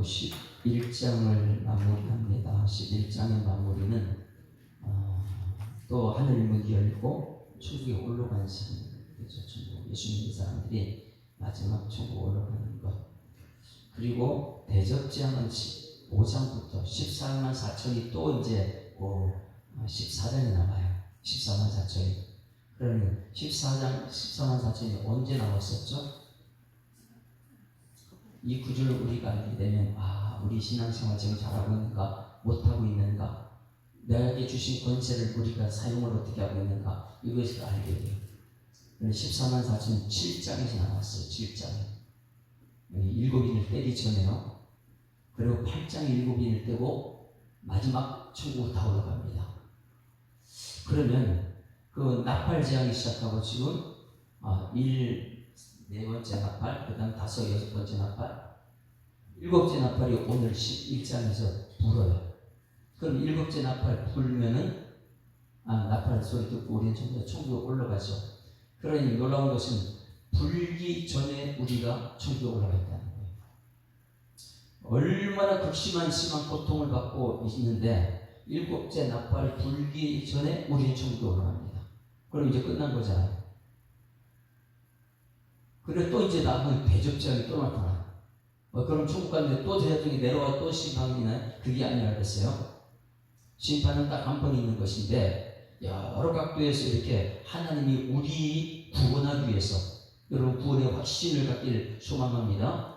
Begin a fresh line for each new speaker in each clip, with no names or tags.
11장을 마무리합니다. 11장의 마무리는 또 하늘 문이 열고 천국에 올라가는 사람이죠. 천국 예수 믿는 사람들이 마지막 천국 올라가는 것. 그리고 대접제하는 5장부터 14만 4천이 또 이제 14장이 나와요. 14만 4천이. 그러면 14만 4천이 언제 나왔었죠? 이 구절을 우리가 알게 되면 우리 신앙생활 지금 잘하고 있는가 못하고 있는가, 내게 주신 권세를 우리가 사용을 어떻게 하고 있는가, 이것을 알게 돼요. 14만 4천은 7장에서 나왔어요. 7장에 7인을 떼기 전에요. 그리고 8장에 7인을 떼고 마지막 천국으로 다 올라갑니다. 그러면 그 나팔 재앙이 시작하고 지금 4번째 나팔, 그 다음 5, 6번째 나팔, 7째 나팔이 오늘 11장에서 불어요. 그럼 7째 나팔 불면은 나팔 소리 듣고 우리는 전부 다 천국에 올라가죠. 그러니 놀라운 것은 불기 전에 우리가 천국에 올라가 있다는 거예요. 얼마나 극심한 심한 고통을 받고 있는데 7째 나팔 불기 전에 우리는 천국에 올라갑니다. 그럼 이제 끝난 거잖아요. 그래 또 이제 남은 대접제한이 또 나타나요. 그럼 천국 가는데 또 대접제한이 내려와 또 심판이 나요? 그게 아니라겠어요. 심판은 딱 한 번 있는 것인데 여러 각도에서 이렇게 하나님이 우리 구원하기 위해서, 여러분 구원의 확신을 갖길 소망합니다.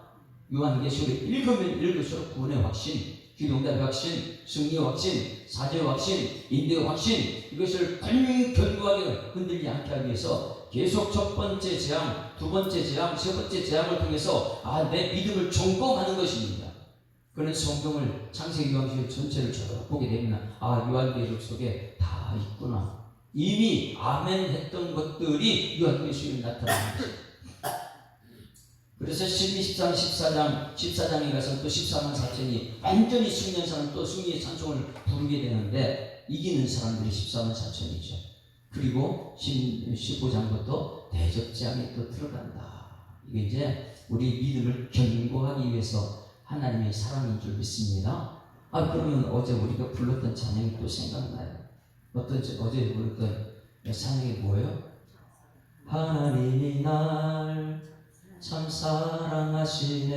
요한계시록을 읽으면 읽을수록 구원의 확신, 기도응답의 확신, 승리의 확신, 사죄의 확신, 인대의 확신, 이것을 견고하게 흔들리지 않게 하기 위해서 계속 첫 번째 재앙, 두 번째 재앙, 세 번째 재앙을 통해서 내 믿음을 점검하는 것입니다. 그런 성경을 창세기 요한계시록 전체를 쭉 보게 되면 요한계시록 속에 다 있구나. 이미 아멘 했던 것들이 요한계시록에 나타나는 것입니다. 그래서 12, 13, 14장에 가서 또 14만 4천이 완전히 승리한 사람, 또 승리의 찬송을 부르게 되는데 이기는 사람들이 14만 4천이죠. 그리고 15장부터 대접제한이 또 들어간다. 이게 이제 우리 믿음을 견고하기 위해서 하나님의 사랑인 줄 믿습니다. 그러면 어제 우리가 불렀던 찬양이 또 생각나요. 어제 불렀던 찬양이 뭐예요? 하나님이 날 참 사랑하시네.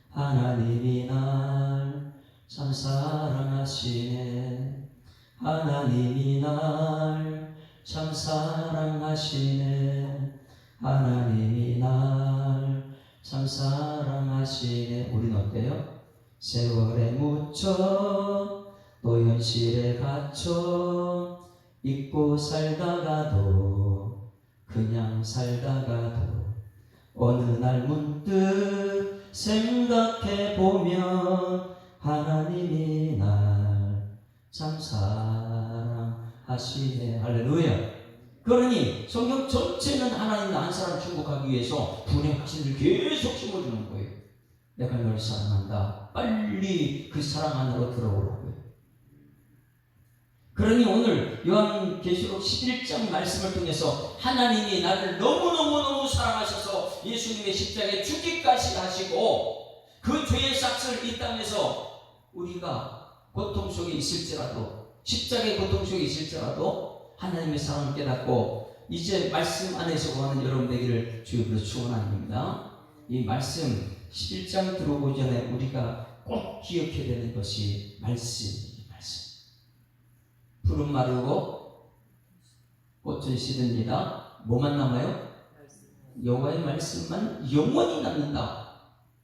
하나님이 날 참 사랑하시네. 하나님이 날 참 사랑하시네. 하나님이 날 참 사랑하시네. 우린 어때요? 세월에 묻혀 또 현실에 갇혀 잊고 살다가도 그냥 살다가도 어느 날 문득 생각해보면 하나님이 날 참 사랑하시네. 할렐루야. 그러니 성경 전체는 하나님 한 사람 축복하기 위해서 구원의 확신을 계속 심어주는 거예요. 내가 널 사랑한다. 빨리 그 사랑 안으로 들어오라고요. 그러니 오늘 요한계시록 11장 말씀을 통해서 하나님이 나를 너무너무너무 사랑하셔서 예수님의 십자가에 죽기까지 하시고 그 죄의 삭슬 이 땅에서 우리가 고통 속에 있을지라도, 십자가의 고통 속에 있을지라도 하나님의 사랑을 깨닫고 이제 말씀 안에서 구하는 여러분 되기를 주님으로 축원합니다. 이 말씀 11장 들어오기 전에 우리가 꼭 기억해야 되는 것이 말씀. 푸른 마르고 꽃은 시듭니다. 뭐만 남아요? 여호와의 말씀만 영원히 남는다.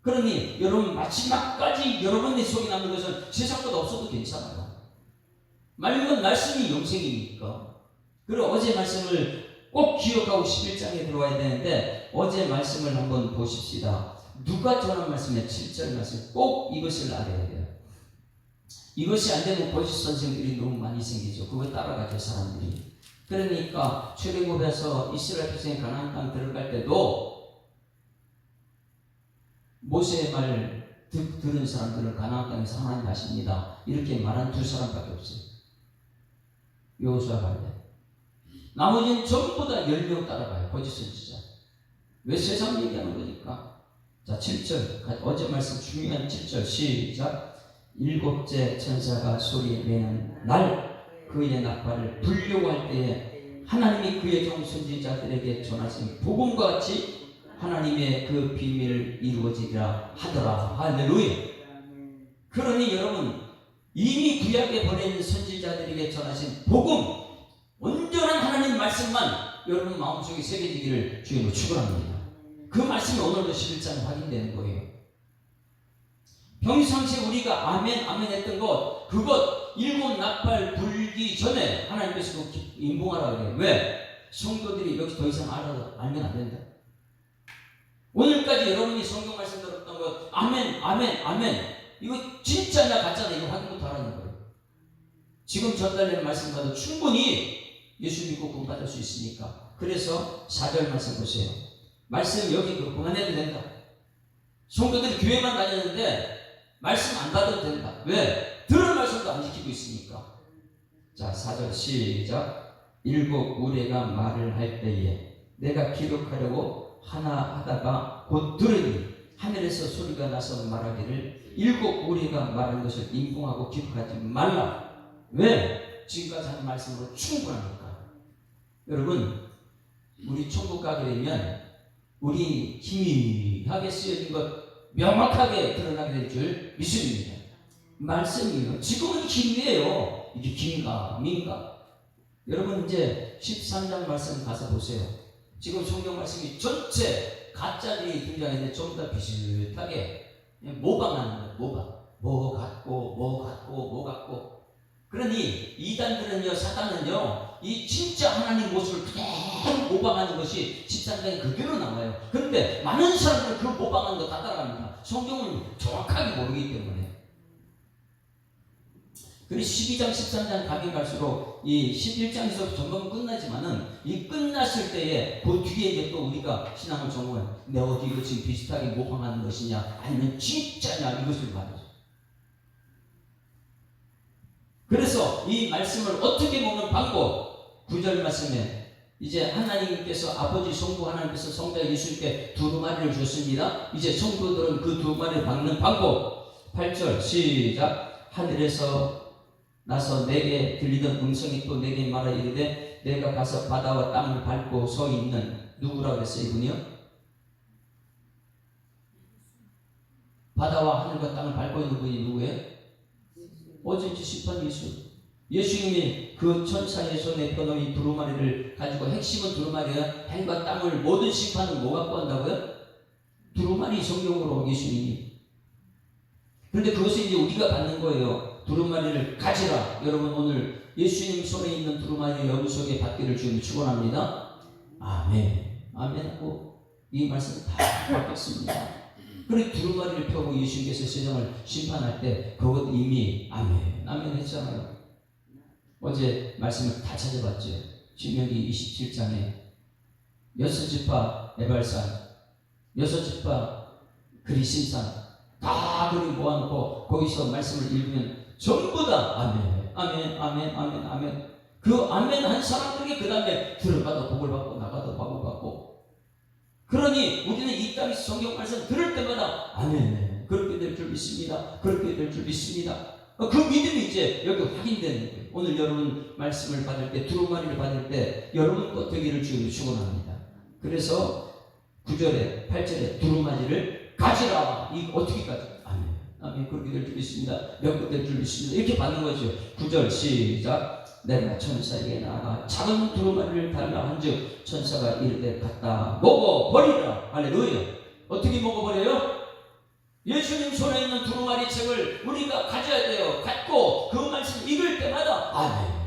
그러니 여러분 마지막까지 여러분의 속에 남는 것은 세상보다 없어도 괜찮아요. 맑은 말씀이 영생이니까. 그리고 어제 말씀을 꼭 기억하고 11장에 들어와야 되는데 어제 말씀을 한번 보십시다. 누가 전한 말씀에 7절 말씀 꼭 이것을 알아야 돼요. 이것이 안 되면 거짓 선생들이 너무 많이 생기죠. 그거 따라가죠, 사람들이. 그러니까 출애굽에서 이스라엘 백성이 가나안 땅 들어갈 때도 모세의 말 들은 사람들은 가나안 땅에서 하나님 하십니다. 이렇게 말한 두 사람밖에 없어요. 여호수아 갈렙. 나머지는 전부 다 10명 따라가요. 거짓 선지자. 왜 세상 얘기하는 거니까? 자, 7절. 어제 말씀 중요한 7절. 시작. 일곱째 천사가 소리 내는 날 그의 나팔을 불려고 할 때에 하나님이 그의 종 선지자들에게 전하신 복음과 같이 하나님의 그 비밀을 이루어지리라 하더라. 할렐루야. 그러니 여러분, 이미 구약에 보낸 선지자들에게 전하신 복음, 온전한 하나님 말씀만 여러분 마음속에 새겨지기를 주님으로 축원합니다. 그 말씀이 오늘도 11장에 확인되는 거예요. 평상시에 우리가 아멘 아멘 했던 것, 그것 일곱 나팔 불기 전에 하나님께서 인봉하라 그래요. 왜? 성도들이 여기 더 이상 알면 안 된다. 오늘까지 여러분이 성경 말씀 들었던 것 아멘 아멘 아멘, 이거 진짜냐 가짜냐 이거 확인부터 하라는 거예요. 지금 전달되는 말씀과도 충분히 예수 믿고 구원받을 수 있으니까. 그래서 4절 말씀 보세요. 말씀 여기 그만해도 된다. 성도들이 교회만 다녔는데 말씀 안 받아도 된다. 왜? 들은 말씀도 안 지키고 있으니까. 자, 4절 시작. 일곱 우레가 말을 할 때에 내가 기록하려고 하나 하다가 곧 들으니 하늘에서 소리가 나서 말하기를 일곱 우레가 말한 것을 인봉하고 기록하지 말라. 왜? 지금까지 한 말씀으로 충분하니까. 여러분, 우리 천국 가게 되면 우리 희미하게 쓰여진 것 명확하게 드러나게 될 줄 믿습니다. 말씀이요. 지금은 희미해요. 이게 긴가 민가. 여러분 이제 13장 말씀 가서 보세요. 지금 성경 말씀이 전체 가짜들이 등장했는데 전부 다 비슷하게 모방하는 거예요. 모방. 뭐 같고. 그러니 이단들은요, 사단은요, 이 진짜 하나님 모습을 그대로 모방하는 것이 13장에 그대로 나와요. 그런데 많은 사람들은 그 모방하는 거 다 따라갑니다. 성경은 정확하게 모르기 때문에. 그리고 12장, 13장 가면 갈수록 이 11장에서 점검은 끝나지만은 이 끝났을 때에 그 뒤에 이제 또 우리가 신앙을 정말 내 어디 이거 지금 비슷하게 모방하는 것이냐 아니면 진짜냐 이것을 말하죠. 그래서 이 말씀을 어떻게 보는 방법, 9절 말씀에 이제 하나님께서 아버지 성부 하나님께서 성자 예수님께 두루마리를 줬습니다. 이제 성도들은 그 두루마리를 박는 방법. 8절 시작. 하늘에서 나서 내게 들리던 음성이 또 내게 말하 이르되 내가 가서 바다와 땅을 밟고 서 있는 누구라고 그랬어요? 이분이요? 바다와 하늘과 땅을 밟고 있는 분이 누구예요? 어제 지식한 예수. 예수님이 그 천사의 손에 펴놓은 두루마리를 가지고, 핵심은 두루마리가 행과 땅을 모든 심판을 뭐 갖고 한다고요? 두루마리 성경으로 예수님이. 그런데 그것을 이제 우리가 받는 거예요. 두루마리를 가지라. 여러분 오늘 예수님 손에 있는 두루마리 여러분 속에 받기를 주님 축원합니다. 아멘. 아멘 하고 이 말씀 다 받겠습니다. 그리고 두루마리를 펴고 예수님께서 세상을 심판할 때 그것 이미 아멘 했잖아요. 어제 말씀을 다 찾아봤죠. 신명기 27장에 여섯 지파 에발산, 여섯 지파 그리심산 다 그리 모아놓고 거기서 말씀을 읽으면 전부 다 아멘. 그 아멘 한 사람들에게 그 다음에 들어가도 복을 받고 나가도 복을 받고. 그러니 우리는 이 땅에서 성경 말씀 들을 때마다 아멘, 그렇게 될 줄 믿습니다. 그렇게 될 줄 믿습니다. 그 믿음이 이제 여기 확인되는 거예요. 오늘 여러분 말씀을 받을 때, 두루마리를 받을 때 여러분 것 되기를 주님을 축원합니다. 그래서 9절에 8절에 두루마리를 가지라. 이 어떻게 가져? 아멘, 그렇게 될 줄 믿습니다. 몇 될 줄 믿습니다. 이렇게 받는 거죠. 9절 시작. 내가 천사에게 나아가 작은 두루마리를 달라 한즉 천사가 이르되 갖다 먹어버리라. 할렐루야. 어떻게 먹어버려요? 예수님 손에 있는 두루마리 책을 우리가 가져야 돼요. 갖고 그 말씀 읽을 때마다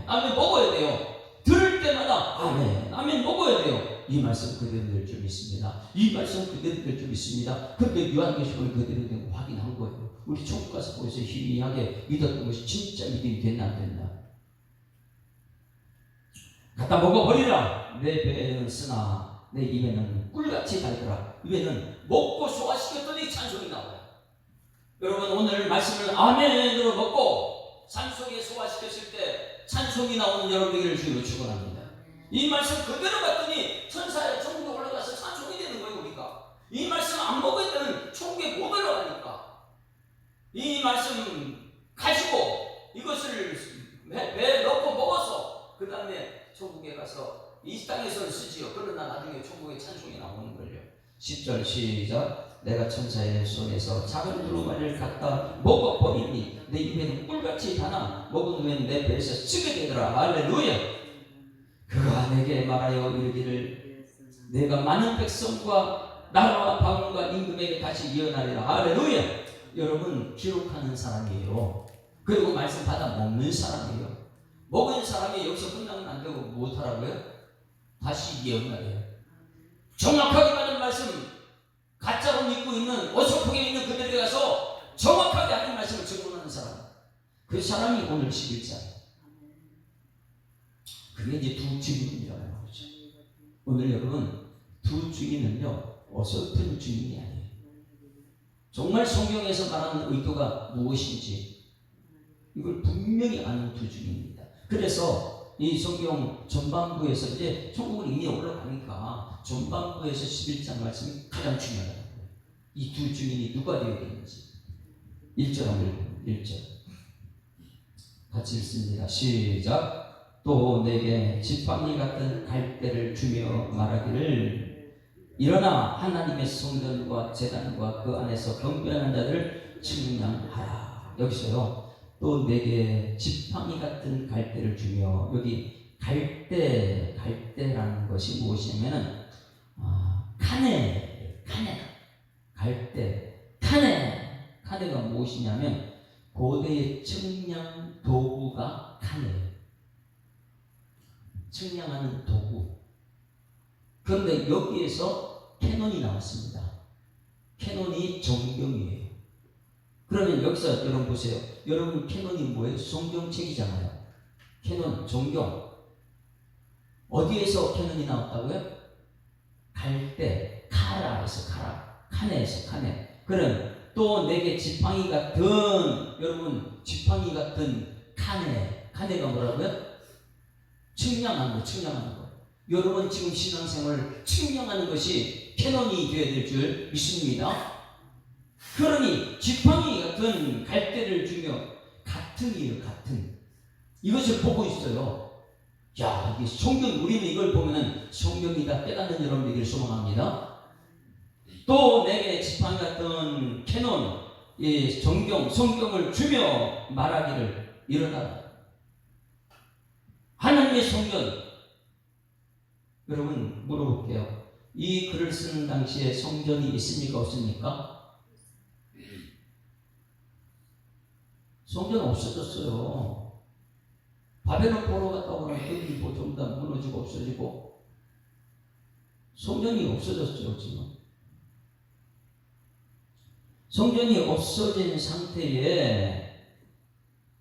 아멘 먹어야 돼요. 들을 때마다 아멘 먹어야 돼요. 이 말씀 그대로 될 줄 믿습니다. 이 말씀 그대로 될 줄 믿습니다. 그런데 요한계시록을 그대로 된 거 확인한 거예요. 우리 천국 가서 거기서 희미하게 믿었던 것이 진짜 믿음이 됐나 안 됐나. 갖다 먹어버리라. 내 배에는 쓰나 내 입에는 꿀같이 달더라. 입에는 먹고 소화시켰더니 찬송이 나와요. 여러분 오늘 말씀을 아멘으로 먹고 산속에 소화시켰을 때 찬송이 나오는 여러분에게를 주님으로 축원합니다. 이 말씀 그대로 갔더니 천사의 천국에 올라가서 찬송이 되는 거예요. 우리가 이 말씀 안 먹을 때는 이 땅에서는 쓰지요. 그러나 나중에 천국의 찬송이 나오는 걸요. 10절 시작. 내가 천사의 손에서 작은 두루마리를 갖다 먹어버리니 내 입에는 꿀같이 다나 먹으면 내 배에서 쓰게 되더라. 할렐루야. 그가 내게 말하여 이르기를 내가 많은 백성과 나라와 방언과 임금에게 다시 이어나리라. 할렐루야. 여러분 기록하는 사람이에요. 그리고 말씀 받아 먹는 사람이에요. 먹은 사람이 여기서 끝나면 안 되고 못하라고요? 다시 예언하래요. 정확하게 받은 말씀 가짜로 믿고 있는 어설프게 있는 그들에게 가서 정확하게 하는 말씀을 증언하는 사람, 그 사람이 오늘 11장. 그게 이제 두 증인이라고 하죠. 오늘 여러분 두 증인은요 어설픈 증인이 아니에요. 정말 성경에서 말하는 의도가 무엇인지 이걸 분명히 아는 두 증인입니다. 그래서 이 성경 전반부에서 이제 천국은 이미 올라가니까 전반부에서 11장 말씀이 가장 중요하다는 거예요. 이 두 증인이 누가 되어야 되는지. 1절 한번 1절 같이 읽습니다. 시작. 또 내게 지팡이 같은 갈대를 주며 말하기를 일어나 하나님의 성전과 제단과 그 안에서 경배하는 자들을 측량하라. 여기서요 또 내게 지팡이 같은 갈대를 주며, 여기 갈대라는 것이 무엇이냐면은 카네, 갈대, 카네가 무엇이냐면 고대의 측량 도구가 카네예요. 측량하는 도구. 그런데 여기에서 캐논이 나왔습니다. 캐논이 정경이에요. 그러면 여기서 여러분 보세요. 여러분 캐논이 뭐예요? 성경책이잖아요. 캐논, 정경. 어디에서 캐논이 나왔다고요? 갈대, 카라에서 카네에서 카네. 그럼 또 내게 지팡이 같은, 여러분 지팡이 같은 카네가 뭐라고요? 측량하는 거. 여러분 지금 신앙생활을 측량하는 것이 캐논이 되어야 될 줄 믿습니다. 그러니 지팡이 같은 갈대를 주며, 같은이에요. 이것을 보고 있어요. 야, 이게 성경, 우리는 이걸 보면은 성경이다 깨닫는 여러분 되기를 소망합니다. 또 내게 지팡이 같은 캐논, 정경, 성경을 주며 말하기를 일어나라. 하나님의 성전. 여러분 물어볼게요. 이 글을 쓰는 당시에 성전이 있습니까 없습니까? 성전 없어졌어요. 바벨론 포로 갔다 오면 여기 전부 다 무너지고 없어지고 성전이 없어졌죠. 지금 성전이 없어진 상태에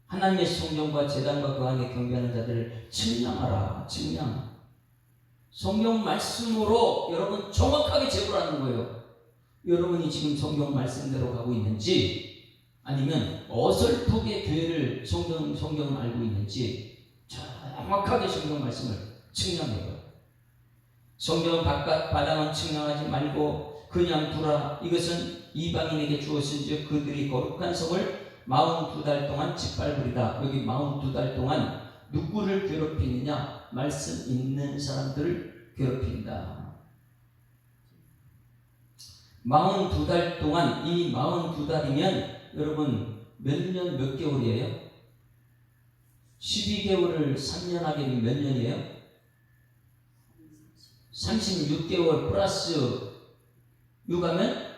하나님의 성전과 제단과 그 안에 경배하는 자들을 측량하라. 성경 말씀으로 여러분 정확하게 제보하는 거예요. 여러분이 지금 성경 말씀대로 가고 있는지, 아니면 어설프게 교회를 성경을 알고 있는지 정확하게 성경 말씀을 측량해요. 성경 바깥 바닥은 측량하지 말고 그냥 두라. 이것은 이방인에게 주었은즉 그들이 거룩한 성을 42달 동안 짓밟으리다. 여기 42달 동안 누구를 괴롭히느냐? 말씀 있는 사람들을 괴롭힌다. 42달 동안, 이 42달이면 여러분 몇 년 몇 개월이에요? 12개월을 3년 하게 되면 몇 년이에요? 36개월 플러스 6하면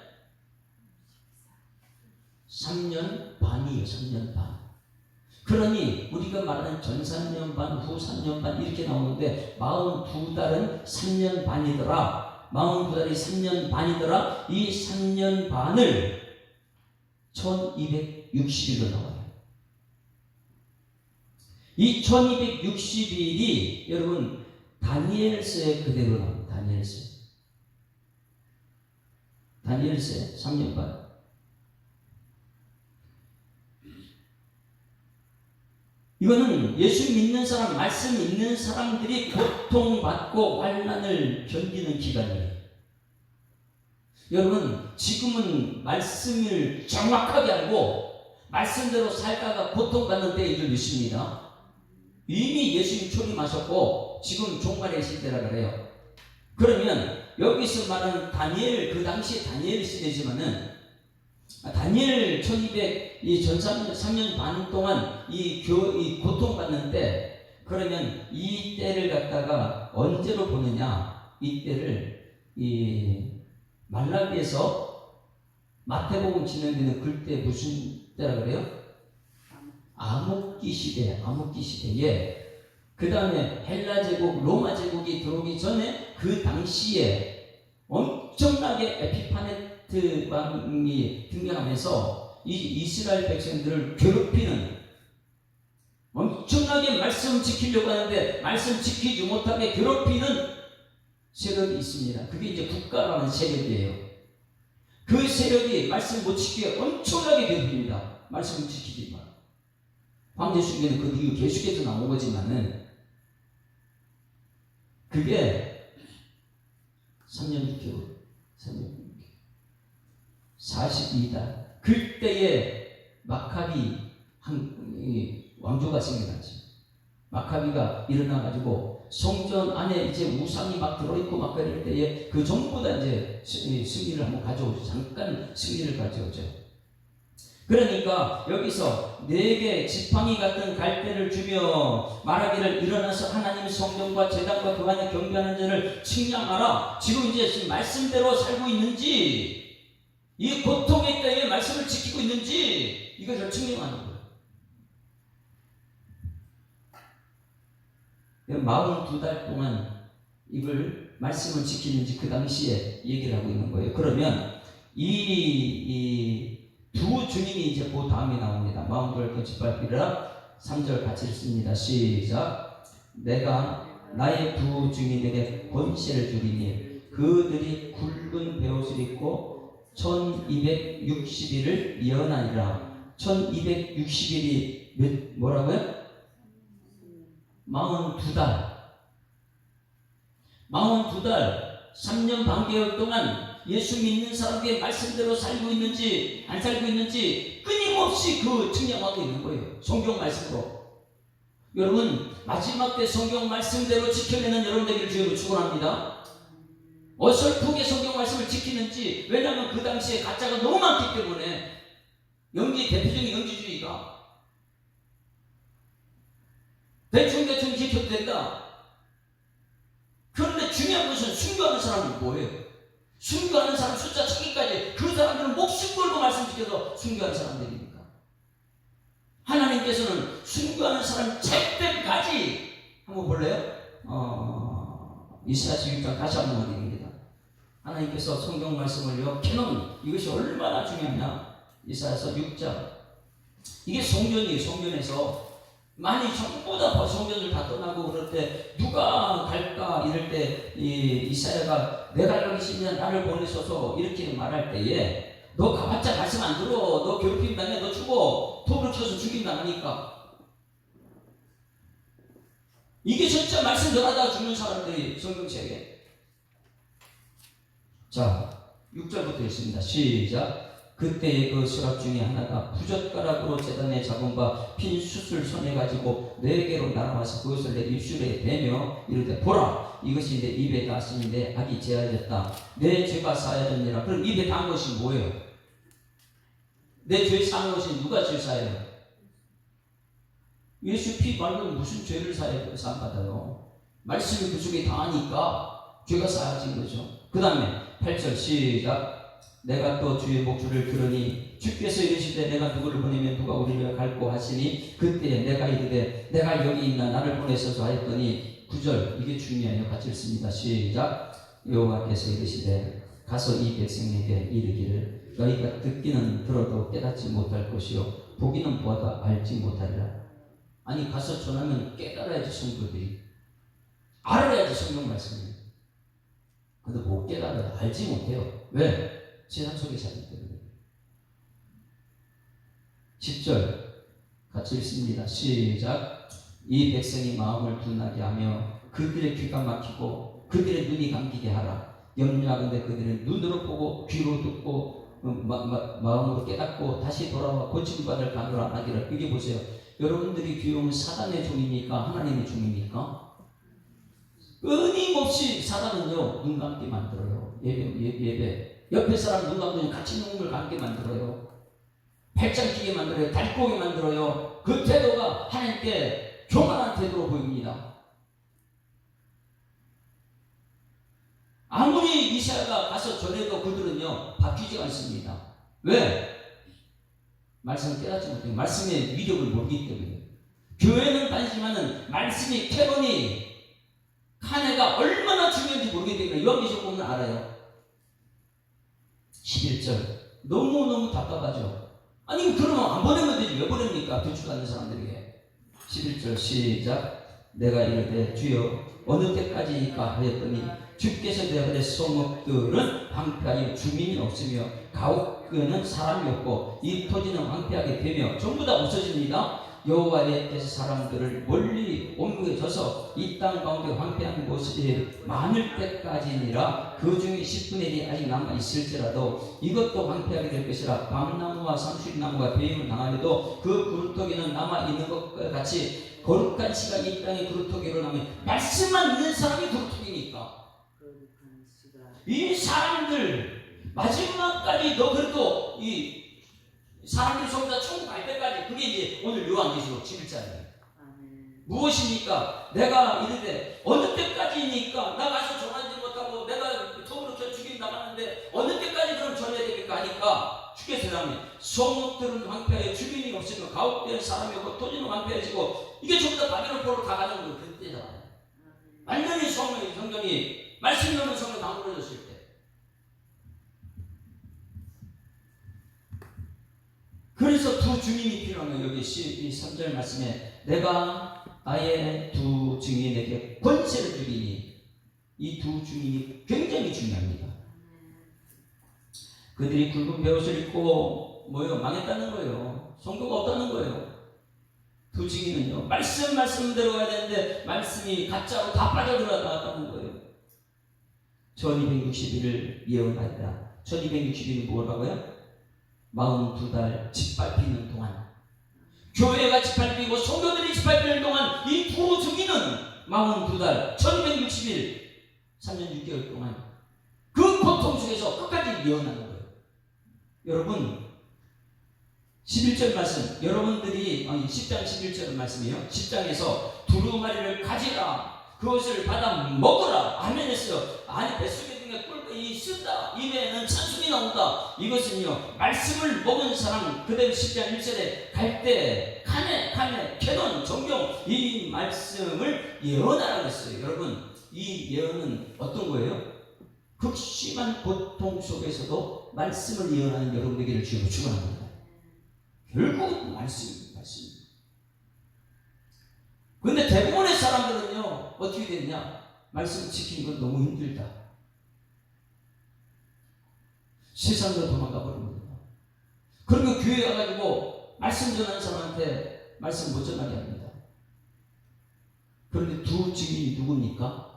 3년 반이에요. 3년 반. 그러니 우리가 말하는 전 3년 반, 후 3년 반 이렇게 나오는데 42달은 3년 반이더라. 42달이 3년 반이더라. 이 3년 반을 1260일로 나와요. 이 1260일이 여러분 다니엘서에 그대로 나옵니다. 다니엘서에 3년 반. 이거는 예수 믿는 사람, 말씀 있는 사람들이 고통받고 환난을 견디는 기간이에요. 여러분 지금은 말씀을 정확하게 알고 말씀대로 살다가 고통받는 때인 줄 믿습니다. 이미 예수님 초림하셨고 지금 종말의 시대라 그래요. 그러면 여기서 말하는 다니엘, 그 당시 다니엘 시대지만은 다니엘 3년 반 동안 이 고통받는데, 그러면 이 때를 갖다가 언제로 보느냐? 이 때를 이 말라기에서 마태복음 진행되는 그때 무슨 때라 그래요? 암흑기 시대, 암흑기 시대에 그 다음에 헬라 제국, 로마 제국이 들어오기 전에 그 당시에 엄청나게 에피파네트 왕이 등장하면서 이 이스라엘 백성들을 괴롭히는, 엄청나게 말씀 지키려고 하는데 말씀 지키지 못하게 괴롭히는 세력이 있습니다. 그게 이제 국가라는 세력이에요. 그 세력이 말씀 못 지키게 엄청나게 괴롭힙니다. 말씀을 지키지 마. 황제 숭배는 그 이후 계속해서 나온 거지만은 그게 3년 6개월, 42달. 그때에 마카비 왕조가 생겨났죠. 마카비가 일어나가지고 성전 안에 이제 우상이 막 들어있고 막 그럴 때에 그 전부 다 이제 승리를 한번 가져오죠. 잠깐 승리를 가져오죠. 그러니까 여기서 네개 지팡이 같은 갈대를 주며 말하기를 일어나서 하나님의 성전과 제단과 그 안에 경배하는 자를 측량하라. 지금 말씀대로 살고 있는지, 이 고통의 때에 말씀을 지키고 있는지 이것을 측량하는 거예요. 42달 동안 이걸 말씀을 지키는지 그 당시에 얘기를 하고 있는 거예요. 그러면 이 두 주님이 이제 그 다음에 나옵니다. 42달 짓밟히라. 3절 같이 읽습니다. 시작. 내가 나의 두 주님에게 권세를 주리니 그들이 굵은 베옷을 입고 1260일을 예언하리라. 1260일이 뭐라고요? 42달. 3년 반 개월 동안 예수 믿는 사람의 말씀대로 살고 있는지 안 살고 있는지 끊임없이 그 측량하고 있는 거예요. 성경 말씀으로. 여러분, 마지막 때 성경 말씀대로 지켜내는 여러분들에게 주여로 축원합니다. 어설프게 성경 말씀을 지키는지, 왜냐하면 그 당시에 가짜가 너무 많기 때문에, 대표적인 영지주의가 대충 지켜도 된다. 그런데 중요한 것은 순교하는 사람은 뭐예요? 순교하는 사람 숫자 차기까지 그 사람들은 목숨 걸고 말씀 지켜서 순교하는 사람들입니까? 하나님께서는 순교하는 사람 찰때까지 한번 볼래요? 이사야서 6장 다시 한번 드립니다. 하나님께서 성경 말씀을 엮여놓은 이것이 얼마나 중요하냐. 이사야서 6장. 이게 성전이에요. 성전에서 많이 전부 다 성전을 다 떠나고 그럴 때 누가 갈까 이럴 때 이사야가 내가 가기 싫으면 나를 보내소서 이렇게 말할 때에 너 가봤자 말씀 안 들어. 너 괴롭힘 당해. 너 죽어. 톱을 쳐서 죽인다니까. 이게 진짜 말씀 전하다가 죽는 사람들이 성경책에. 자, 6절부터 있습니다. 시작. 그때의 그 수락 중에 하나가 부젓가락으로 제단에 잡은 바 핀 숯을 손에 가지고 네개로 날아와서 그것을 내 입술에 대며 이르되 보라, 이것이 내 입에 닿았으니 내 악이 제하였다. 내 죄가 사하였느니라. 그럼 입에 닿은 것이 뭐예요? 내 죄 사는 것이 누가 죄 사해요? 예수 피 말고는 무슨 죄를 사함받아요? 말씀이 그 속에 닿으니까 죄가 사해진 거죠. 그 다음에 8절 시작. 내가 또 주의 목소리를 들으니 주께서 이르시되 내가 누구를 보내면 누가 우리를 갈고 하시니 그때 내가 이르되 내가 여기 있나 나를 보내소서 하였더니 9절. 이게 중요해요. 같이 읽습니다. 시작. 여호와께서 이르시되 가서 이 백성에게 이르기를 너희가 듣기는 들어도 깨닫지 못할 것이요 보기는 보아도 알지 못하리라. 아니, 가서 전하면 깨달아야지. 성도들이 알아야지 성경 말씀이. 근데 못 깨달아요. 알지 못해요. 왜? 세상 속에 살기 때문에. 10절 같이 읽습니다. 시작. 이 백성이 마음을 둔하게 하며 그들의 귀가 막히고 그들의 눈이 감기게 하라. 염려하건대 그들은 눈으로 보고 귀로 듣고 마음으로 깨닫고 다시 돌아와 고침받을 간으로 안 하기를. 이게 보세요. 여러분들이 귀여운 사단의 종입니까? 하나님의 종입니까? 끊임없이 사람은요 눈 감게 만들어요. 예배 옆에 사람 눈 감으면 같이 눈을 감게 만들어요. 팔짱 끼게 만들어요. 달꼬게 만들어요. 그 태도가 하나님께 교만한 태도로 보입니다. 아무리 이사야가 가서 전해도 그들은요 바뀌지 않습니다. 왜? 말씀을 깨닫지 못해요. 말씀의 위력을 모르기 때문에. 교회는 다니지만은 말씀이 캐논이 칸에가 얼마나 중요한지 모르기 때문에 요한계시록 보면 알아요. 11절 너무너무 답답하죠. 아니 그러면 안 보내면 되지 왜 보냅니까? 부추 받는 사람들에게. 11절 시작. 내가 이르되 주여 어느 때까지니까 하였더니 주께서 대하되 성읍들은 황폐하여 주민이 없으며 가옥에는 사람이 없고 이 토지는 황폐하게 되며 전부 다 없어집니다. 여호와께서 사람들을 멀리 옮겨져서 이 땅 가운데 황폐한 곳이 많을 때까지니라. 그 중에 10분의 1이 아직 남아 있을지라도 이것도 황폐하게 될 것이라. 밤나무와 상수리나무가 배임을 당하여도 그 그루터기는 남아 있는 것과 같이 거룩한 씨가 이 땅에 그루터기로 남으면 말씀만 있는 사람이 그루터기니까. 이 사람들 마지막까지 너 그래도 이 사람들이 전부 다 천국 갈 때까지 그게 이제 오늘 요한계시록 11장이에요. 무엇입니까? 내가 이르되 어느 때까지니까 나 가서 전하지 못하고 내가 톱으로 죽임 당하는데 어느 때까지 그럼 전해야 됩니까? 하니까 주께서 대답하니 성읍들은 황폐하여 주민이 없으며 가옥되는 사람이 없고 토지는 황폐해지고 이게 전부 다 바벨론 포로 다 가는 거 그때잖아요. 완전히 성경이 말씀이 없는 성경 다 무너졌을 때. 그래서 두 증인이 필요한 거예요. 여기 3절 말씀에 내가 나의 두 증인에게 권세를 주리니 이 두 증인이 굉장히 중요합니다. 그들이 굵은 베옷을 입고 망했다는 거예요. 성도가 없다는 거예요. 두 증인은요 말씀대로 가야 되는데 말씀이 가짜로 다 빠져들어갔다는 거예요. 1261을 예언하리라. 1261은 뭐라고요? 42달 짓밟히는 동안 교회가 짓밟히고 성도들이 짓밟히는 동안 이 두 증인은 42달 1260일 3년 6개월 동안 그 고통 속에서 끝까지 예언하는 거예요. 여러분 11절 말씀 여러분들이 10장 11절 말씀이에요. 10장에서 두루마리를 가지라 그것을 받아 먹으라 아멘 했어요. 아니 뱃속에 등에 꿀이 쓴다 입에는 찬송이 나온다. 이것은요 말씀을 먹은 사람 그대로 10장 1절에 갈 때 칸에 캐논 정경 이 말씀을 예언하라고 했어요. 여러분 이 예언은 어떤 거예요? 극심한 고통 속에서도 말씀을 예언하는 여러분에게를 주로 축원합니다. 결국은 말씀입니다. 근데 대부분의 사람들은요 어떻게 됐냐? 말씀 지키는 건 너무 힘들다. 세상으로 도망가 버립니다. 그리고 교회 가가지고 말씀 전하는 사람한테 말씀 못 전하게 합니다. 그런데 두 증인이 누굽니까?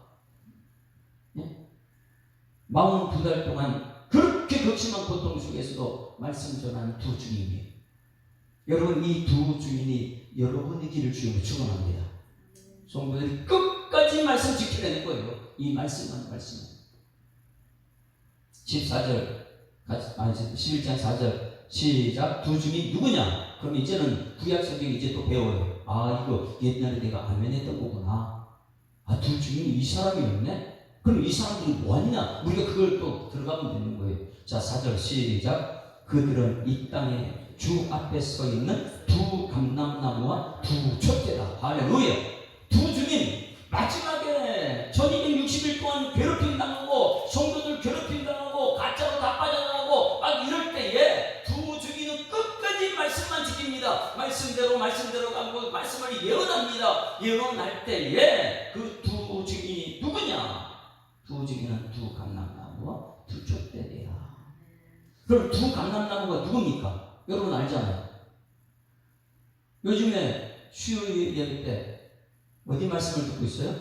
42달 동안 그렇게 극심한 고통 속에서도 말씀 전하는 두 증인이에요. 여러분 이 두 증인이 여러분의 길을 주여 축원합니다. 성도들이 끝까지 말씀 지키려는 거예요. 이 말씀만 14절 11장 4절 시작. 두 증인 누구냐? 그럼 이제는 구약 성경 이제 또 배워요. 아 이거 옛날에 내가 아멘했던 거구나. 아 두 증인이 이 사람이었네? 그럼 이 사람들이 뭐하냐? 우리가 그걸 또 들어가면 되는 거예요. 자 4절 시작. 그들은 이 땅에 주 앞에 서 있는 두 감람나무와 두 촛대다. 할렐루야. 두 증인 마지막에 1260일 동안 괴롭힘 당하고 성도들 괴롭힘 당하고 가짜로 다 빠져나가고 막 이럴 때에 두 증인은 끝까지 말씀만 지킵니다. 말씀대로 가고 말씀을 예언합니다. 예언할 때에 그 두 증인이 누구냐? 두 증인은 두 감람나무와 두 촛대대야. 그럼 두 감람나무가 누굽니까? 여러분 알잖아요. 요즘에 수요일 예배 때 어디 말씀을 듣고 있어요?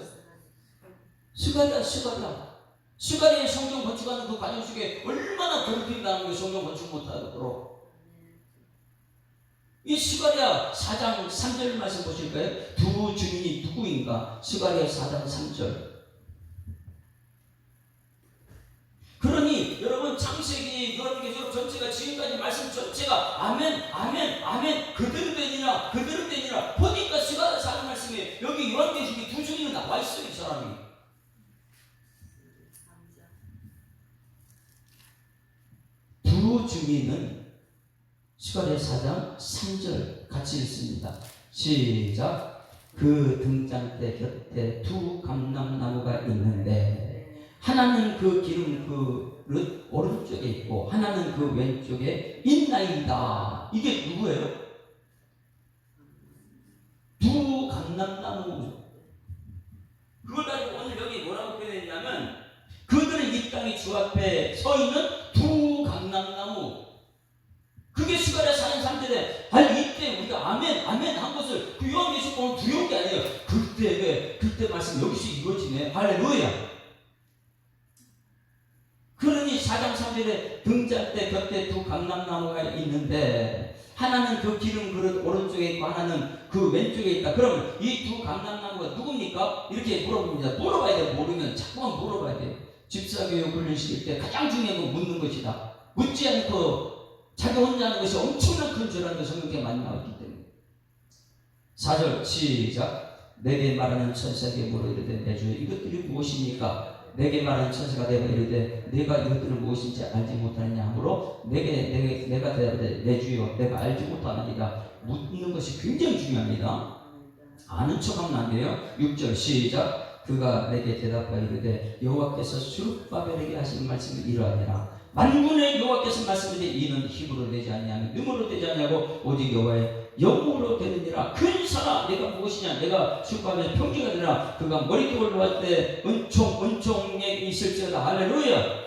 스가랴의 성경 건축하는 그 과정 속에 얼마나 괴롭힌다는 게 성경 건축 못하도록. 이 스가랴 4장 3절 말씀 보실까요? 두 증인이 누구인가? 스가랴 4장 3절 창세기 요한계시록 전체가 지금까지 말씀 전체가 아멘 아멘 아멘 그대로 되니라 그대로 되니라 보니까 시가 사는 말씀이 여기 요한계시록에 두 증인이 나와 있어요. 이 사람이 두 증인은 시가랴 4장 3절 같이 읽습니다. 시작. 그 등잔대 곁에 두 감람나무가 있는데 하나는 그 기름 그릇 오른쪽에 있고 하나는 그 왼쪽에 있나이다. 이게 누구예요? 두 감람나무. 그걸 가지고 오늘 여기 뭐라고 표현했냐면 그들은 이 땅의 주 앞에 서 있는 두 감람나무. 그게 시가랴 4장 3절에 아니 이때 우리가 아멘 아멘 한 것을 그 요한계시록 보면 두려운 게 아니에요. 그때 말씀 여기서 이루어지네. 할렐루야. 그러니 4장 3절에 등잔대 곁에 두 감람나무가 있는데 하나는 그 기름 그릇 오른쪽에 있고 하나는 그 왼쪽에 있다. 그러면 이 두 감람나무가 누굽니까? 이렇게 물어봅니다. 물어봐야 돼요. 모르면 자꾸만 물어봐야 돼요. 집사교육 훈련 시킬 때 가장 중요한 건 묻는 것이다. 묻지 않고 자기 혼자 하는 것이 엄청난 큰 죄라는 걸 성경에 많이 나왔기 때문에. 4절 시작. 내게 말하는 천사에게 물어 이르되 내 주여 이것들이 무엇입니까? 내게 말하는 천사가 내가 이르되 내가 이것들은 무엇인지 알지 못하느냐 하므로 내가 대답하되 내 주여 내가 알지 못하느니라. 묻는 것이 굉장히 중요합니다. 아는 척하면 안 돼요. 6절 시작. 그가 내게 대답하여 이르되 여호와께서 스룹바벨에게 하신 말씀을 이러하니라. 만군의 여호와께서 말씀하되 이는 힘으로 되지 아니하며 능으로 되지 아니하고 오직 여호와의 영으로 되느니라. 근사가 내가 무엇이냐? 내가 스룹바벨의 평지가 되라. 그가 머릿돌을 놓을 때 은총에 있을지어다. 할렐루야.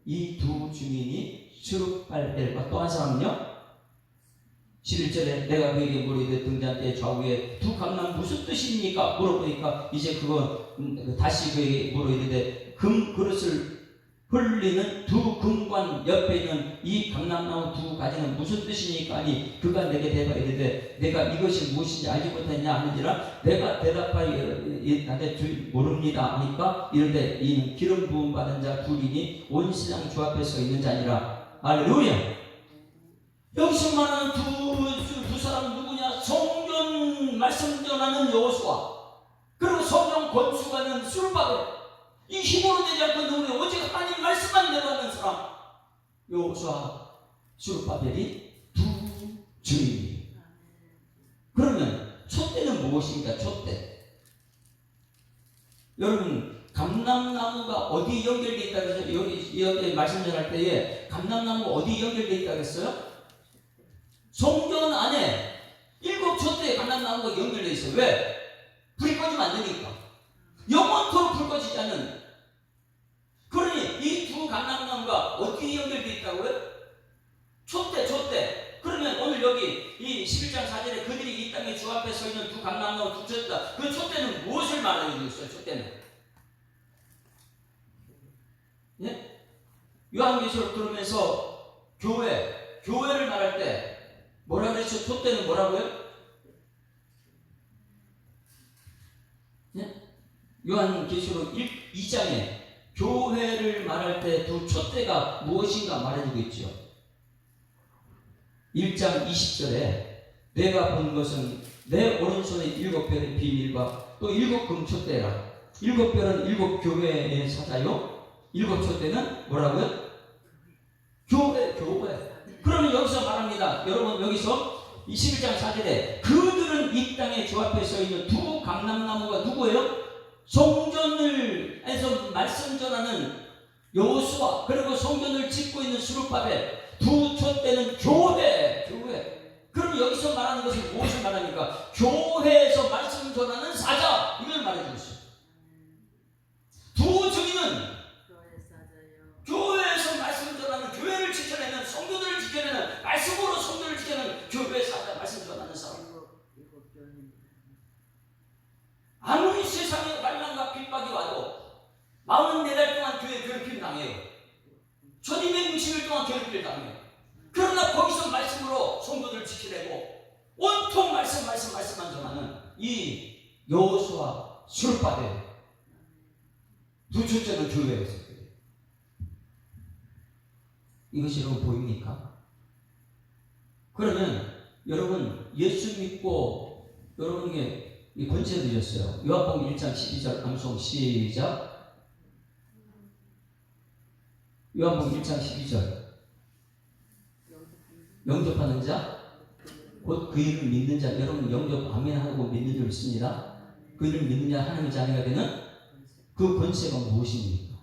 이 두 증인이 스룹바벨과 또 한 사람은요 11절에 내가 그에게 물으되 등잔대 좌우에 두 감람 무슨 뜻입니까? 물어보니까 이제 그거 다시 그에게 물으되 금 그릇을 흘리는 두 금관 옆에 있는 이 감람나무 두 가지는 무슨 뜻이니까? 아니 그가 내게 대답하여 이르되 내가 이것이 무엇인지 알지 못했냐 하는지라. 내가 대답하여 나한테 모릅니다 하니까 이르되 이는 기름 부음 받은 자 둘이니 온 세상 주 앞에 서 있는 자니라. 할렐루야. 여기서 말하는 두 사람은 누구냐? 성전 말씀 전하는 여호수아 그리고 성경 건축하는 스룹바벨. 이 힘으로 되지 않고 누구냐? 오직 하나님 말씀만 내려가는 사람 여호수아 스룹바벨이 두 증인이에요. 그러면 촛대는 무엇입니까? 촛대. 여러분 감람나무가 어디 연결되어 있다고 해서 여기 말씀 전할 때에 감람나무가 어디 연결되어 있다고 했어요? 성전 안에 7촛대의 감람나무가 연결되어 있어요. 왜? 불이 꺼지면 안 되니까. 영원토록 불 꺼지지 않는. 그러니 이 두 감람나무가 어떻게 연결되어 있다고요? 촛대. 그러면 오늘 여기 이 11장 4절에 그들이 이 땅에 주 앞에 서 있는 두 감람나무 두 촛대다. 그 촛대는 무엇을 말하고 있어요? 촛대는. 예? 요한계시록 들으면서 교회를 말할 때 뭐라 그랬죠? 촛대는 뭐라고요? 네? 요한계시록 2장에 교회를 말할 때 두 촛대가 무엇인가 말해주고 있죠. 1장 20절에 내가 본 것은 내 오른손에 7별의 비밀과 또 7금 촛대라. 7별은 7 교회의 사자요. 7 촛대는 뭐라고요? 교회. 그러면 여기서 말합니다. 여러분 여기서 21장 4절에 그들은 이 땅에 주 앞에 서 있는 두 감람나무가 누구예요? 성전을에서 말씀 전하는 여호수아 그리고 성전을 짓고 있는 스룹바벨. 두 촛대는 교회. 그럼 여기서 말하는 것은 무엇을 말합니까? 교회에서 말씀 전하는 사자 이걸 말해주고 있어요. 두 증인은 교회에서 말씀 전하는 교회를 지켜내는 성도들을 지켜내는 말씀으로 성도를 지켜내는 교회 사자 말씀 전하는 사람. 아무리 세상에 반란과 핍박이 와도 44달 동안 교회 괴롭힘 당해요. 1260일 동안 괴롭힘 당해요. 그러나 거기서 말씀으로 성도들을 지키려고 온통 말씀만 전하는 이 여호수아 스룹바벨 두 촛대는 교회에서. 이것이 여러분 보입니까? 그러면 여러분 예수 믿고 여러분에게 이 권세를 주셨어요. 요한복음 1장 12절 암송 시작. 요한복음 1장 12절 영접하는 자 곧 그 이름을 믿는 자. 여러분 영접 아멘하고 믿는 줄 믿습니다. 그 이름을 믿는 자 하나님의 자녀가 되는 그 권세가 무엇입니까?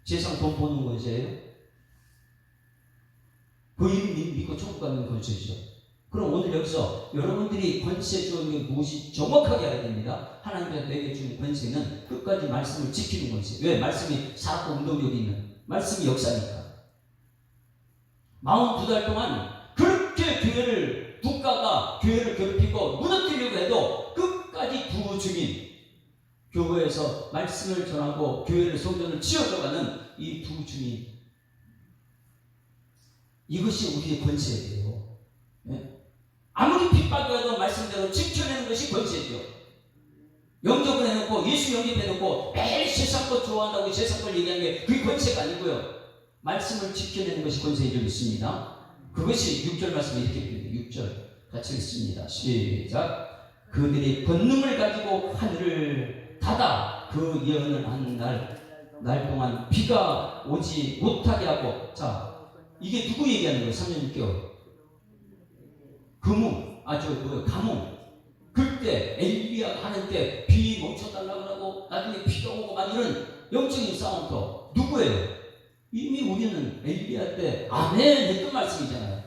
세상 돈 버는 권세예요? 그 이름 믿고 천국 가는 권세죠. 그럼 오늘 여기서 여러분들이 권세 주는 게 무엇이 정확하게 알아야 됩니다. 하나님께서 내게 주는 권세는 끝까지 말씀을 지키는 권세. 왜? 말씀이 살았고 운동력이 있는 말씀이 역사니까. 42달 동안 그렇게 교회를 국가가 교회를 괴롭히고 무너뜨리려고 해도 끝까지 부주민 교회에서 말씀을 전하고 교회를 성전을 지어져가는 이 부주민, 이것이 우리의 권세예요. 네? 아무리 핍박이라도 말씀대로 지켜내는 것이 권세죠. 영접을 해놓고 예수 영접해놓고 매일 세상 것 좋아한다고 세상 걸 얘기하는 게 그게 권세가 아니고요. 말씀을 지켜내는 것이 권세인 줄 믿습니다. 그것이 6절 말씀에 이렇게 됩니다. 6절 같이 읽습니다. 시작. 그들이 권능을 가지고 하늘을 닫아 그 예언을 한 날 동안 비가 오지 못하게 하고. 자, 이게 누구 얘기하는 거예요? 3년 6개월 금웅, 가뭄. 그때 엘리야가 하는 때 비 멈춰달라고 하고 나중에 비가 오고 막 이런 영적인 싸움터 누구예요? 이미 우리는 엘리야 때 아멘 했던 말씀이잖아요.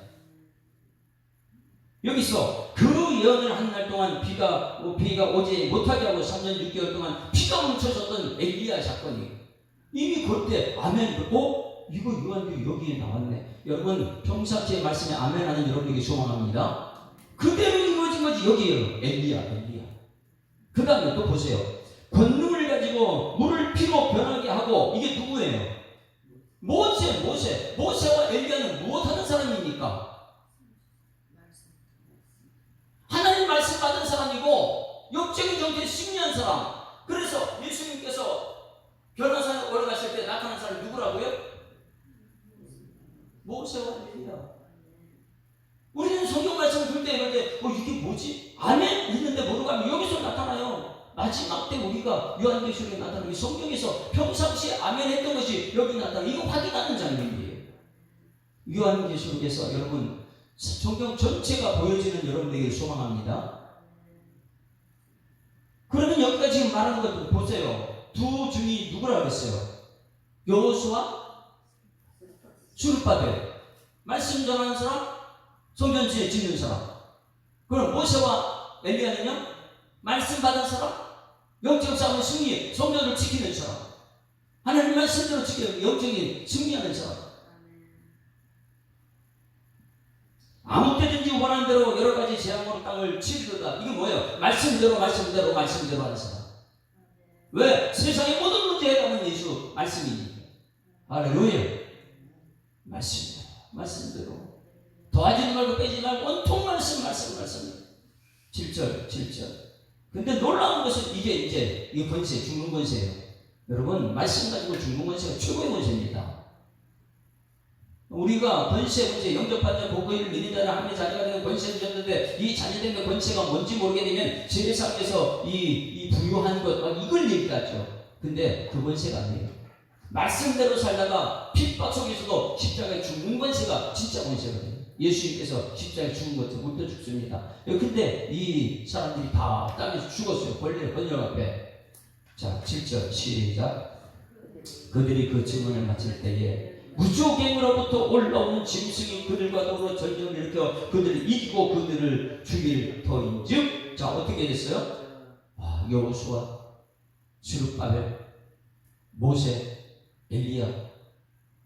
여기서 그 예언을 한 날 동안 비가 오지 못하게 하고 3년 6개월 동안 비가 멈춰졌던 엘리야 사건이 이미 그때 아멘 듣고 이거 요한복음 여기에 나왔네. 여러분 평상시에 말씀에 아멘하는 여러분에게 소망합니다. 그대로 이루어진 거지. 여기에요. 엘리야. 그 다음에 또 보세요. 권능을 가지고 물을 피로 변하게 하고. 이게 누구예요? 모세와 엘리야는 무엇하는 사람입니까? 하나님 말씀 받은 사람이고 영적인 정체에 승리한 사람. 그래서 예수님께서 변호사에 올라가실 때 나타난 사람이 누구라고요? 모세와 엘리야. 우리는 성경 말씀을 볼 때 이럴 때 이게 뭐지? 아멘 있는데 모르고 하면 여기서 나타나요. 마지막 때 우리가 요한계시록에 나타나는 성경에서 평상시에 아멘 했던 것이 여기 나타나요. 이거 확인하는 장면이에요. 요한계시록에서 여러분 성경 전체가 보여지는 여러분에게 소망합니다. 그러면 여기까지 지금 말하는 것도 보세요. 두 중이 누구라고 했어요? 여호수아, 수르바벨. 말씀 전하는 사람, 성전지에 짓는 사람. 그럼 모세와 엘리야는요? 말씀 받은 사람, 영적 싸움의 승리, 성전을 지키는 사람. 하나님 말씀대로 지키는 영적인 승리하는 사람. 아무 때든지 원하는 대로 여러 가지 재앙으로 땅을 치르다. 이게 뭐예요? 말씀대로 하는 사람. 왜? 세상의 모든 문제에 해당하는 예수 말씀이니까. 할렐루야. 말씀대로. 더하지 말고 빼지 말고 온통 말씀. 7절. 근데 놀라운 것은 이게 권세, 죽는 권세예요. 여러분, 말씀 가지고 죽는 권세가 최고의 권세입니다. 우리가 권세, 영접받는 복음을 믿는 자는 하나님의 자녀가 되는 권세를 줬는데 이 자녀된 권세가 뭔지 모르게 되면 세상에서 이 부유한 것, 이걸 얘기하죠. 근데 그 권세가 아니에요. 말씀대로 살다가 핍박 속에서도 십자가에 죽는 권세가 진짜 권세거든요. 예수님께서 십자가에 죽은 것처럼 물도 죽습니다. 근데 이 사람들이 다 땅에서 죽었어요. 번역 앞에. 자, 7절 시작. 그들이 그 증언을 마칠 때에 무조갱으로부터 올라오는 짐승이 그들과 더불어 전쟁을 일으켜 그들을 이기고 그들을 죽일 터인즉. 자, 어떻게 됐어요? 여호수아, 스룹바벨, 모세, 엘리야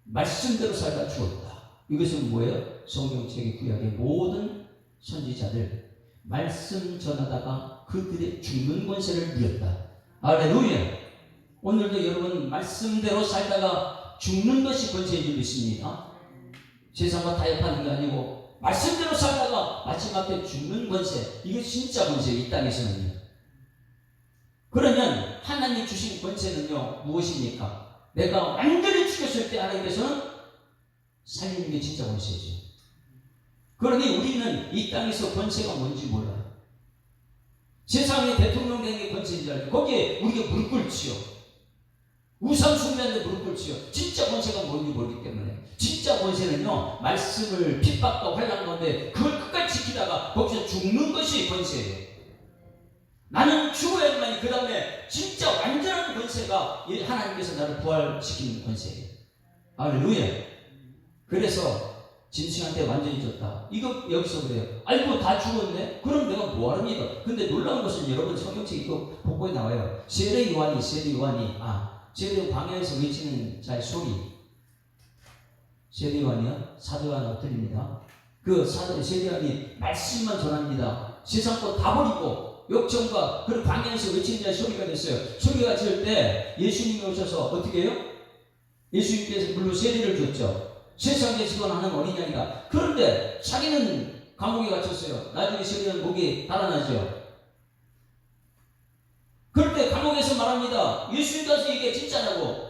말씀대로 살다 죽었다. 이것은 뭐예요? 성경책의 구약의 모든 선지자들 말씀 전하다가 그들의 죽는 권세를 누렸다. 할렐루야. 오늘도 여러분 말씀대로 살다가 죽는 것이 권세인 줄 믿습니다. 세상과 타협하는 게 아니고 말씀대로 살다가 마지막 때 죽는 권세. 이게 진짜 권세예요. 이 땅에서는요. 그러면 하나님 주신 권세는요 무엇입니까? 내가 완전히 죽였을 때 하나님께서는 살리는 게 진짜 권세죠. 그러니 우리는 이 땅에서 권세가 뭔지 몰라요. 세상에 대통령 되는 게 권세인 줄 알고 거기에 우리가 무릎 꿇지요. 우상 숭배하는데 무릎 꿇지요. 진짜 권세가 뭔지 모르기 때문에. 진짜 권세는요, 말씀을 핍박과 환난 가운데 그걸 끝까지 지키다가 거기서 죽는 것이 권세예요. 나는 죽어야지만 그 다음에 진짜 완전한 권세가 하나님께서 나를 부활시키는 권세예요. 할렐루야. 그래서 짐승한테 완전히 졌다. 이거 여기서 그래요. 아이고 다 죽었네. 그럼 내가 뭐하랍니까? 근데 놀라운 것은 여러분 성경책 이거 복고에 나와요. 세례 요한이 세례 광야에서 외치는 자의 소리. 세례 요한이요? 사도 요한하고 틀립니다. 그 세례 요한이 말씀만 전합니다. 세상 것 다 버리고 역정과 그런 광야에서 외치는 자의 소리가 됐어요. 소리가 질 때 예수님이 오셔서 어떻게 해요? 예수님께서 물로 세례를 줬죠. 세상에 직원하는 어린 양이다. 그런데 자기는 감옥에 갇혔어요. 나중에 세례는 목이 달아나죠. 그럴 때 감옥에서 말합니다. 예수님께서 이게 진짜냐고.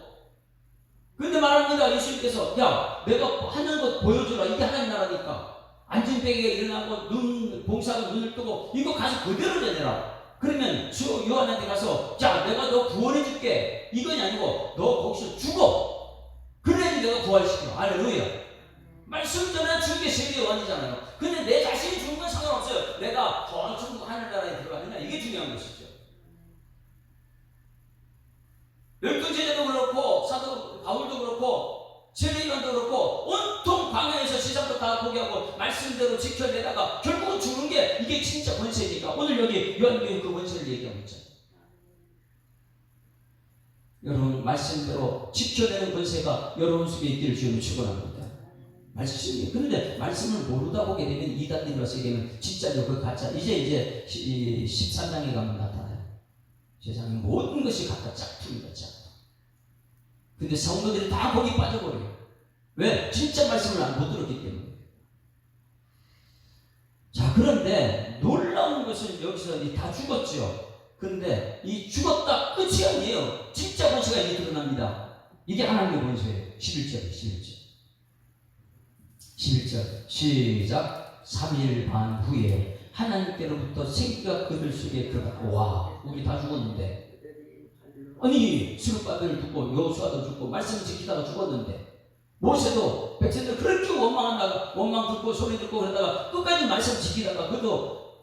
근데 말합니다. 예수님께서 야 내가 하는 것 보여주라. 이게 하나님 나라니까. 안진뱅이가 일어나고 봉사가 눈을 뜨고 이거 가서 그대로 내내라. 그러면 주 요한한테 가서 자 내가 너 구원해 줄게. 이건이 아니고 너 거기서 죽어. 그래야지 내가 부활시켜. 할렐루야. 말씀 전에 죽은 게 세례 요한이잖아요. 근데 내 자신이 죽은 건 상관없어요. 내가 저 천국 하늘나라에 들어가느냐 이게 중요한 것이죠. 열두 제자도 그렇고 사도 바울도 그렇고 세례 요한도 그렇고 온통 광야에서 세상도 다 포기하고 말씀대로 지켜내다가 결국은 죽는 게 이게 진짜 권세니까 오늘 여기 요한복음에 그 권세를 얘기하고 있잖아요. 여러분 말씀대로 지켜내는 권세가 여러분 속에 있기를 주님을 축원합니다. 말씀이에요. 그런데 말씀을 모르다 보게 되면 이단들과 얘기하면 진짜죠. 그 가짜. 이제 13장에 가면 나타나요. 세상에 모든 것이 갖다 짝퉁이다. 짝퉁. 근데 성도들이 다 거기 빠져버려요. 왜? 진짜 말씀을 못 들었기 때문에. 자, 그런데 놀라운 것은 여기서 다 죽었죠. 그런데 이 죽었다 끝이 아니에요. 진짜 권세가 이제 드러납니다. 이게 하나님의 권세예요. 11절 시작. 3일 반 후에 하나님께로부터 생기가 그들 속에 들어갔고 와 우리 다 죽었는데 아니 스룹바벨을 죽고 여호수아도 죽고 말씀을 지키다가 죽었는데 모세도 백성들 그렇게 원망 듣고 소리 듣고 그러다가 끝까지 말씀 지키다가 그도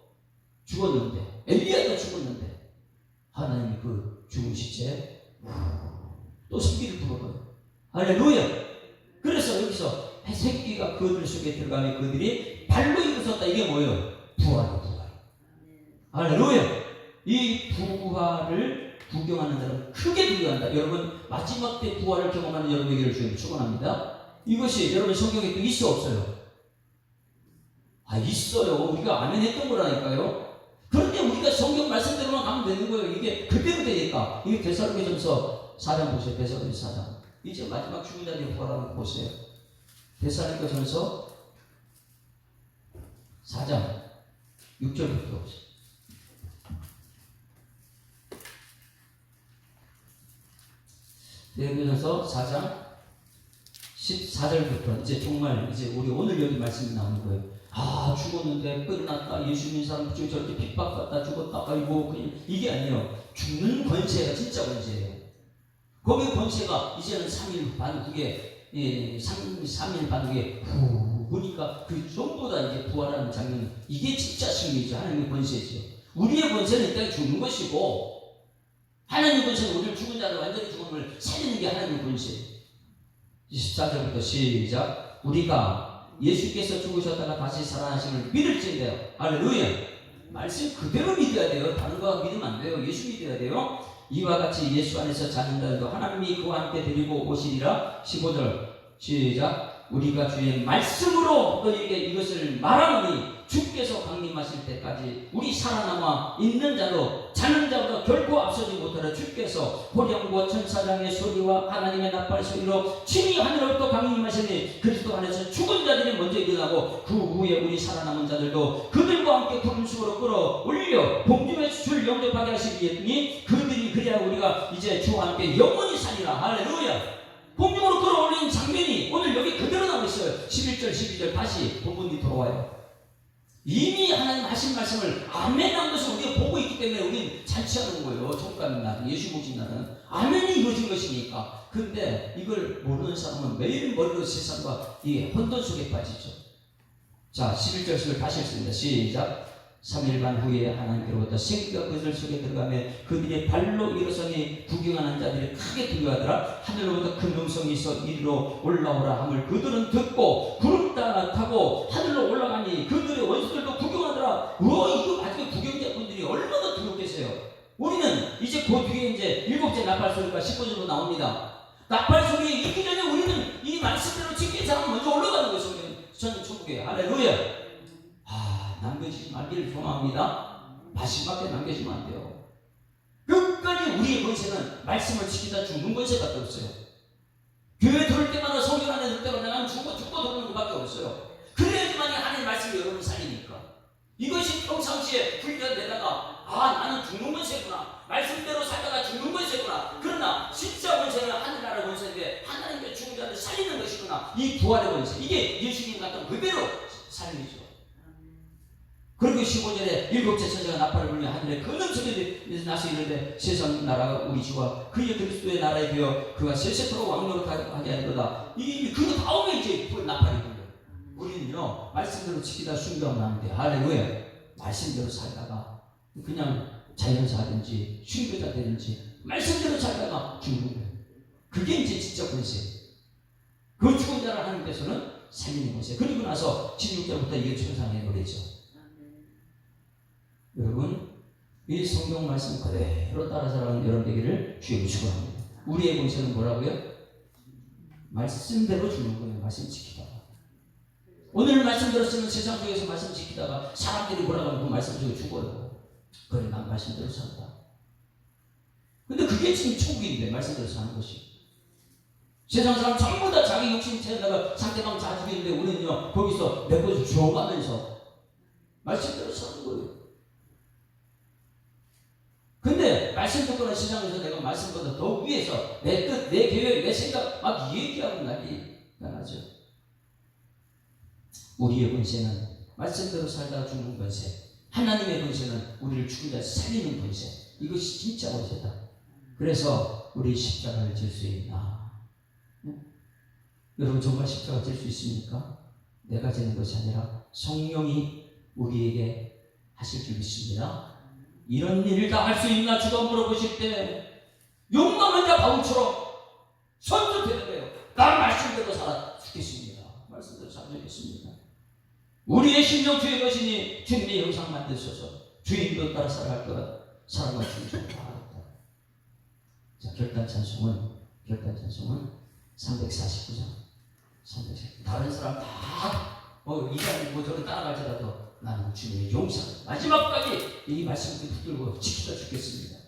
죽었는데 엘리야도 죽었는데 하나님이 그 죽은 시체에 또 생기를 불어버려요. 할렐루야. 그래서 여기서 새끼가 그들 속에 들어가면 그들이 발로 일어섰다. 이게 뭐예요? 부활. 할렐루야. 이 부활을 구경하는 사람은 크게 부귀한다. 여러분 마지막 때 부활을 경험하는 여러분에게를 주님 축원합니다. 이것이 여러분 성경에 또 있어 없어요? 있어요. 우리가 아멘 했던 거라니까요. 그런데 우리가 성경 말씀대로만 가면 되는 거예요. 이게 그대로 되니까. 이게 데살로니가전서 4장 보세요. 데살로니가 4장. 이제 마지막 죽은 자들의 부활을 보세요. 데살로니가전서 4장 6절부터 보세요. 데살로니가전서 4장 14절부터 이제 정말 이제 우리 오늘 여기 말씀이 나오는 거예요. 죽었는데 끝났다. 예수 믿는 사람 저렇게 핍박받다 죽었다. 아이고 이게 아니에요. 죽는 권세가 진짜 권세예요. 거기 권세가 이제는 3일 반 후에 3일 반 후에 보니까 그 전부 다 이제 부활하는 장면. 이게 진짜 승리죠. 하나님의 권세죠. 우리의 권세는 일단 죽는 것이고 하나님의 권세는 우리를 죽은 자를 완전히 죽은 걸 살리는 게 하나님의 권세예요. 14절부터 시작. 우리가 예수께서 죽으셨다가 다시 살아나심을 믿을지인데요. 할렐루야. 말씀 그대로 믿어야 돼요. 다른 거 믿으면 안 돼요. 예수 믿어야 돼요. 이와 같이 예수 안에서 자는 자들도 하나님이 그와 함께 데리고 오시리라. 15절 시작. 우리가 주의 말씀으로 너희에게 이것을 말하노니 주께서 강림하실 때까지 우리 살아남아 있는 자도 자는 자도 결코 앞서지 못하라. 주께서 호령과 천사장의 소리와 하나님의 나팔 소리로 친히 하늘로부터 강림하시니 그리스도 안에서 죽은 자들이 먼저 일어나고 그 후에 우리 살아남은 자들도 그들과 함께 구름 속으로 끌어올려 공중에 줄 영접하게 하시니 그들이 그래야 우리가 이제 주와 함께 영원히 살리라. 할렐루야. 공중으로 끌어올리는 장면이 오늘 여기 그대로 나오고 있어요. 11절 다시 본문이 돌아와요. 이미 하나님 하신 말씀을 아멘한 것을 우리가 보고 있기 때문에 우리는 잔치하는 거예요. 천국가는 날, 예수 모신 날은 아멘이 이루어진 것이니까. 근데 이걸 모르는 사람은 매일 머리로 세상과 이 혼돈 속에 빠지죠. 자, 11절을 다시 읽습니다. 시작. 3일 반 후에 하나님께로부터 생기가 그들 속에 들어가며 그들의 발로 일어서니 구경하는 자들이 크게 두려워하더라. 하늘로부터 큰 음성이 있어 이리로 올라오라 함을 그들은 듣고 구름 따라 타고 하늘로 올라가니 그들의 원수들도 구경하더라. 이거 아직 구경자분들이 얼마나 두렵겠어요. 우리는 이제 그 뒤에 이제 7째 나팔 소리가 19절로 나옵니다. 나팔 소리에 있기 전에 우리는 이 말씀대로 지키는 사람 먼저 올라가는 것이죠. 저는 천국에 할렐루야. 남겨지지 말기를 소망합니다. 마지막에 남겨지면 안 돼요. 끝까지 우리의 권세는 말씀을 지키다 죽는 권세밖에 없어요. 교회 들을 때마다 성경 안에 들을 때마다 나는 죽고 도는 것밖에 없어요. 그래야지만이 하나님의 말씀이 여러분을 살리니까. 이것이 평상시에 훈련되다가 나는 죽는 권세구나. 말씀대로 살다가 죽는 권세구나. 그러나 진짜 권세는 하늘나라 권세인데 하나님의 죽은 자를 살리는 것이구나. 이 부활의 권세. 이게 예수님 같은 그대로 삶이죠. 그리고 15절에 7째 천사가 나팔을 불며 하늘에 큰 음성이 나서 이르되 세상 나라가 우리 주와 그의 그리스도의 나라에 되어 그가 세세토록 왕노릇하게 하리로다. 그 다음에 이제 나팔이 불려요. 우리는요 말씀대로 지키다 순교하면 안 돼. 할렐루야. 말씀대로 살다가 그냥 자연사 하든지 순교자 되든지 말씀대로 살다가 죽는 거예요. 그게 이제 진짜 권세. 그 죽은 자를 하나님께서는 살리는 권세. 그리고 나서 16절부터 이게 천상의 노래죠. 여러분, 이 성경 말씀 그대로 따라 살아가는 여러분 되기를 주의 축원합니다. 우리의 권세는 뭐라고요? 말씀대로 주는 거예요. 말씀 지키다가. 오늘 말씀대로 쓰는 세상 속에서 말씀 지키다가 사람들이 뭐라고 하면 그 말씀 속에 죽어요. 그래, 난 말씀대로 산다. 근데 그게 지금 천국인데, 말씀대로 사는 것이. 세상 사람 전부 다 자기 욕심 채우다가 상대방 다 죽이는데 우리는요, 거기서 내 것을 줘가면서 말씀대로 사는 거예요. 근데 말씀 듣거나 시장에서 내가 말씀보다 더 위에서 내 뜻, 내 계획, 내 생각 막 얘기하고 난리가 나죠. 우리의 권세는 말씀대로 살다가 죽는 권세. 하나님의 권세는 우리를 죽은 자 살리는 권세. 이것이 진짜 권세다. 그래서 우리 십자가를 질 수 있나? 여러분 정말 십자가 질 수 있습니까? 내가 지는 것이 아니라 성령이 우리에게 하실 줄 믿습니다. 이런 일을 다 할 수 있나 주가 물어보실 때 용감한 자 바울처럼 선뜻 대답해요. 난 말씀대로 살아 죽겠습니다. 말씀대로 살아주겠습니다. 우리의 심령 주의 것이니 주님의 형상 만드셔서 주인도 따라 살아갈 거라 사랑과 충성을 다하겠다. 자, 결단 찬송은 349장. 다른 사람 다 이자는 저를 따라갈지라도 나는 주님의 용상 마지막까지 이 말씀을 붙들고 지키다 죽겠습니다.